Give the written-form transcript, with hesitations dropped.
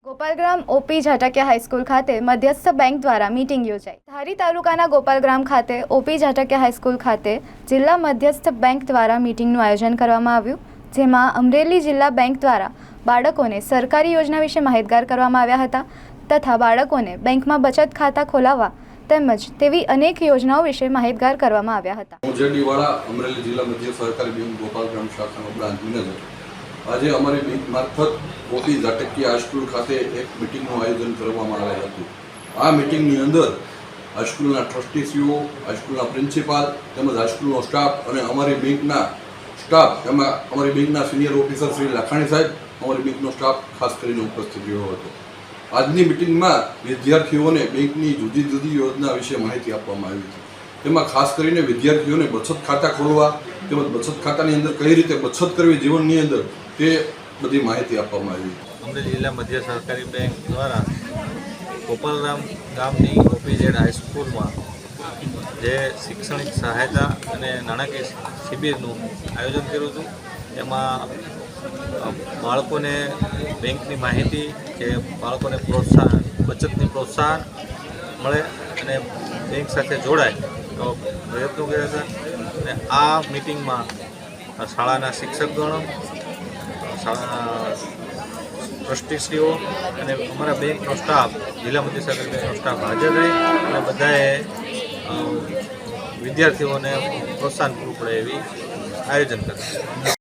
Gopalgram OP ઝાટકિયા high school ખાતે મધ્યસ્થ bank દ્વારા મીટિંગ યોજાઈ। ધારી તાલુકાના ગોપાલગ્રામ ખાતે ઓપી ઝાટકિયા હાઈસ્કૂલ ખાતે જિલ્લા મધ્યસ્થ બેંક દ્વારા મીટિંગનું આયોજન કરવામાં આવ્યું, જેમાં અમરેલી જિલ્લા બેંક દ્વારા બાળકોને સરકારી યોજના વિશે માહિતગાર કરવામાં આવ્યા હતા તથા બાળકોને બેંકમાં બચત ખાતા ખોલાવવા તેમજ તેવી અનેક યોજનાઓ વિશે માહિતગાર કરવામાં આવ્યા હતા। ઉજેડીવાળા અમરેલી જિલ્લા મધ્ય સહકારી બેંક ગોપાલગ્રામ શાખાનો બ્રાન્ચ મેનેજર આજે અમારી બેંક મારફત ઓપી ઝાટકિયા હાઈસ્કૂલ ખાતે એક મિટિંગનું આયોજન કરવામાં આવેલ હતું। આ મિટિંગની અંદર હાઈસ્કૂલના ટ્રસ્ટીશ્રીઓ, હાઈસ્કૂલના પ્રિન્સિપાલ તેમજ હાઈસ્કૂલનો સ્ટાફ અને અમારી બેંકના સ્ટાફ, એમાં અમારી બેંકના સિનિયર ઓફિસર શ્રી લાખાણી સાહેબ, અમારી બેંકનો સ્ટાફ ખાસ કરીને ઉપસ્થિત રહ્યો હતો। આજની મિટિંગમાં વિદ્યાર્થીઓને બેંકની જુદી જુદી યોજના વિશે માહિતી આપવામાં આવી હતી। તેમાં ખાસ કરીને વિદ્યાર્થીઓને બચત ખાતા ખોલવા તેમજ બચત ખાતાની અંદર કઈ રીતે બચત કરવી જીવનની અંદર તે બધી માહિતી આપવામાં આવી। અમરેલી જિલ્લા મધ્ય સહકારી બેંક દ્વારા ગોપાલગ્રામ ગામની ઓપીઝેડ હાઈસ્કૂલમાં જે શૈક્ષણિક સહાયતા અને નાણાકીય શિબિરનું આયોજન કર્યું હતું। એમાં બાળકોને બેંકની માહિતી કે બાળકોને પ્રોત્સાહન, બચતની પ્રોત્સાહન મળે અને બેંક સાથે જોડાય તો પ્રયત્નો કર્યા હતા। અને આ મિટિંગમાં શાળાના શિક્ષકગણો, શાળાના ટ્રસ્ટીશ્રીઓ અને અમારા બેંકનો સ્ટાફ, જિલ્લા મધ્ય સહકારી બેંકનો સ્ટાફ હાજર રહી અને બધાએ વિદ્યાર્થીઓને પ્રોત્સાહન પૂરું પડે એવી આયોજન કર્યું।